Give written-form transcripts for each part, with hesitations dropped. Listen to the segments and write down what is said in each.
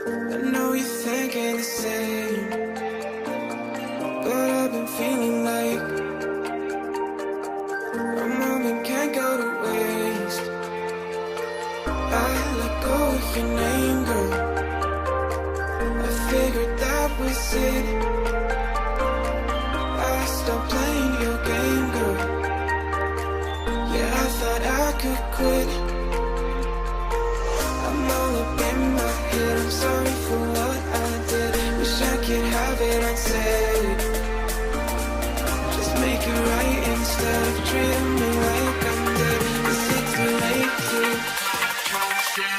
I know you're thinking the same, but I've been feeling like a moment can't go to waste. I let go of your name, girl. I figured that was it. I stopped playing your game, girl. Yeah, I thought I could quit. I'm all up in my head, I'm sorry for what I did. Wish I could have it unsaid. Just make it right instead of treating me like I'm dead. Is it too late to try to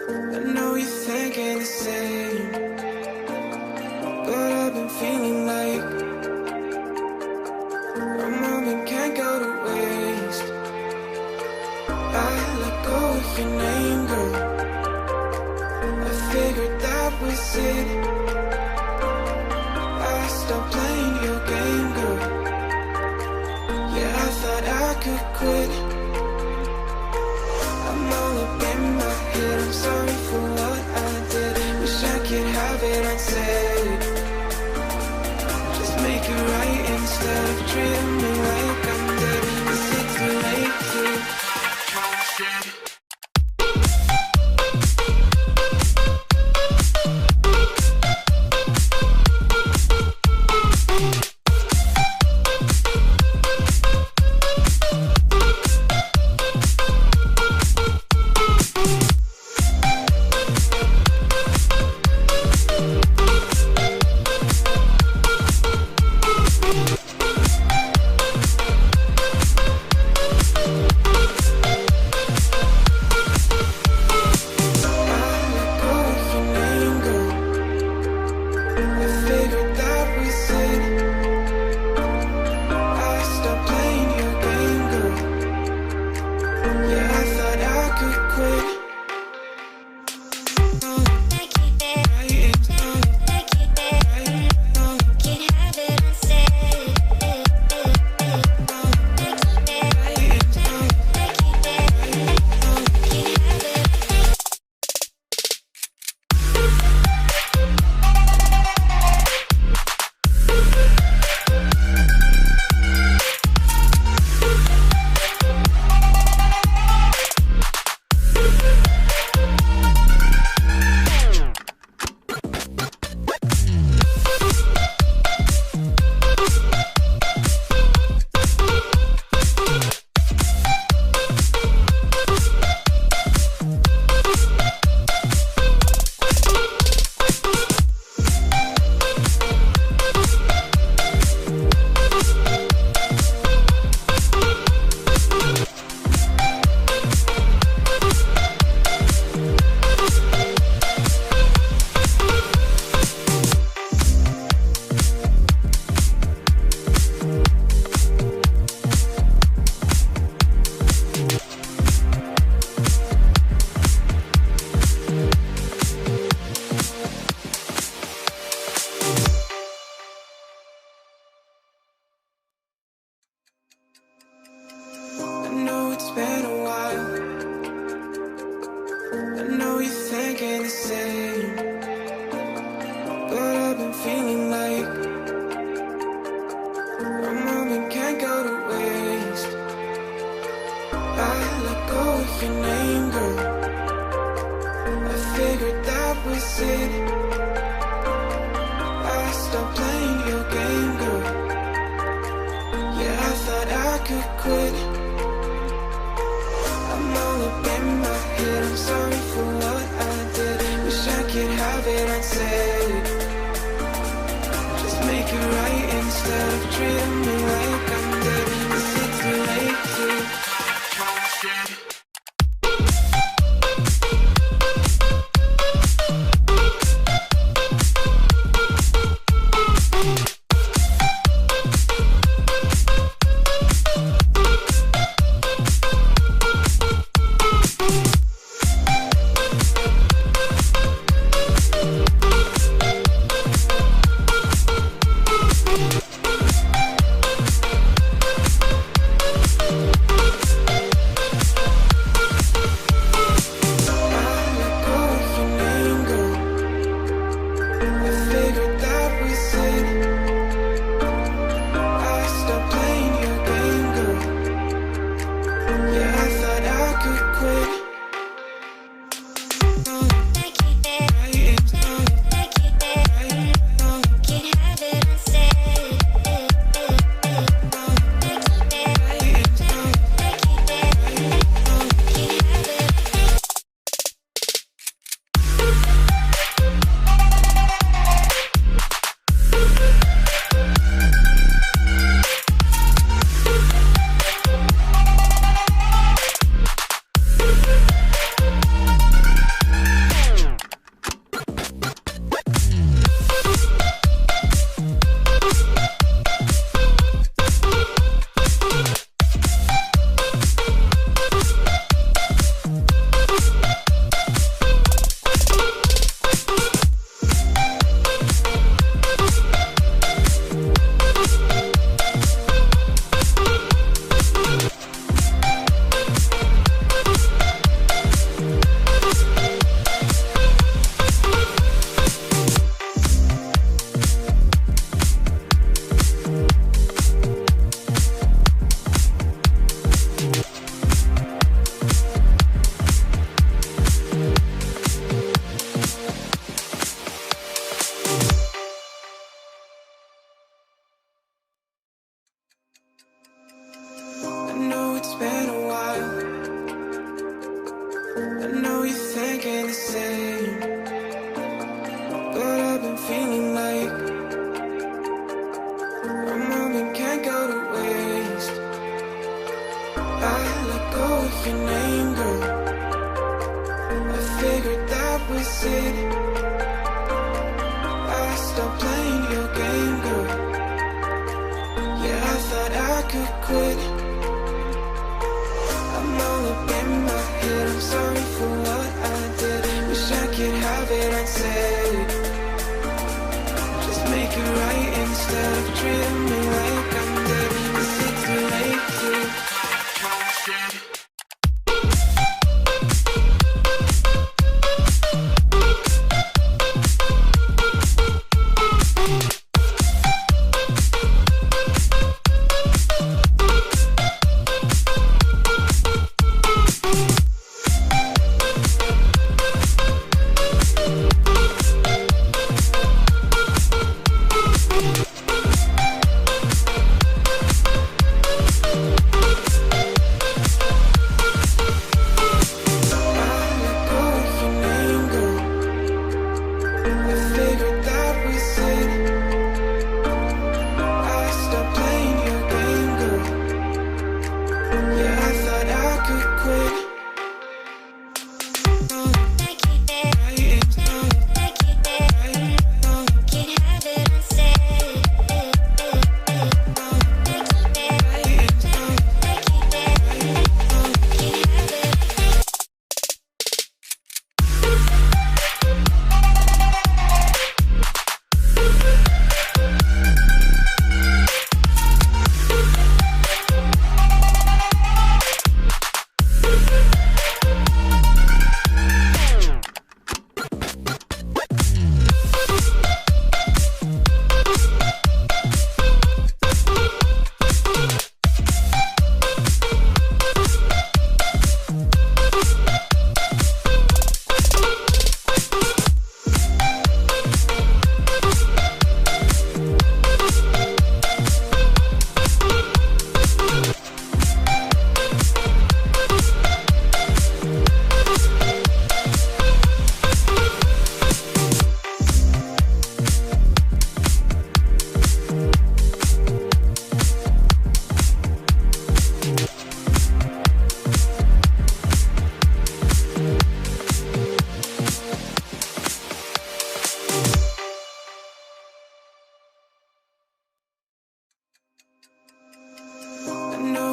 I know you're thinking the same, but I've been feeling like a moment can't go to waste. I let go of your name, girl. I figured that was it. I stopped playing your game, girl. Yeah, I thought I could quit. I'm all up in my head, I'm sorry for what I did. Wish I could have it unsaid. Just make it right instead of treating me like I'm dead. Is it too late to confess? It's been a while. I know you're thinking the same, but I've been feeling like a moment can't go to waste. I let go of your name, girl. I figured that was it. I stopped playing your game, girl. Yeah, I thought I could quit. I'm all up in my head, I'm sorry for what I did. Wish I could have it unsaid. Just make it right instead of treating me like I'm dead. Is it too late to confess? was it. I stopped playing your game, girl. Yeah, I thought I could quit. I'm all up in my head, I'm sorry for what I did. Wish I could have it unsaid. Just make it right instead of treating me like I'm dead. Is it too late to confess?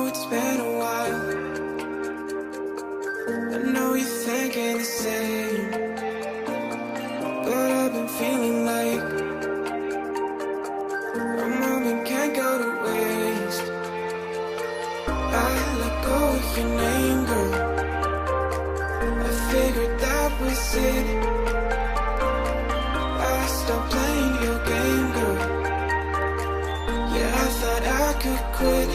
It's been a while. I know you're thinking the same, but I've been feeling like a moment can't go to waste. I let go of your name, girl. I figured that was it. I stopped playing your game, girl. Yeah, I thought I could quit.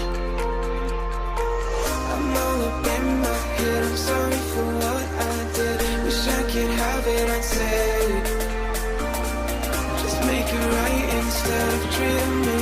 I'm all up in my head, I'm sorry for what I did. Wish I could have it unsaid. Just make it right instead of treating me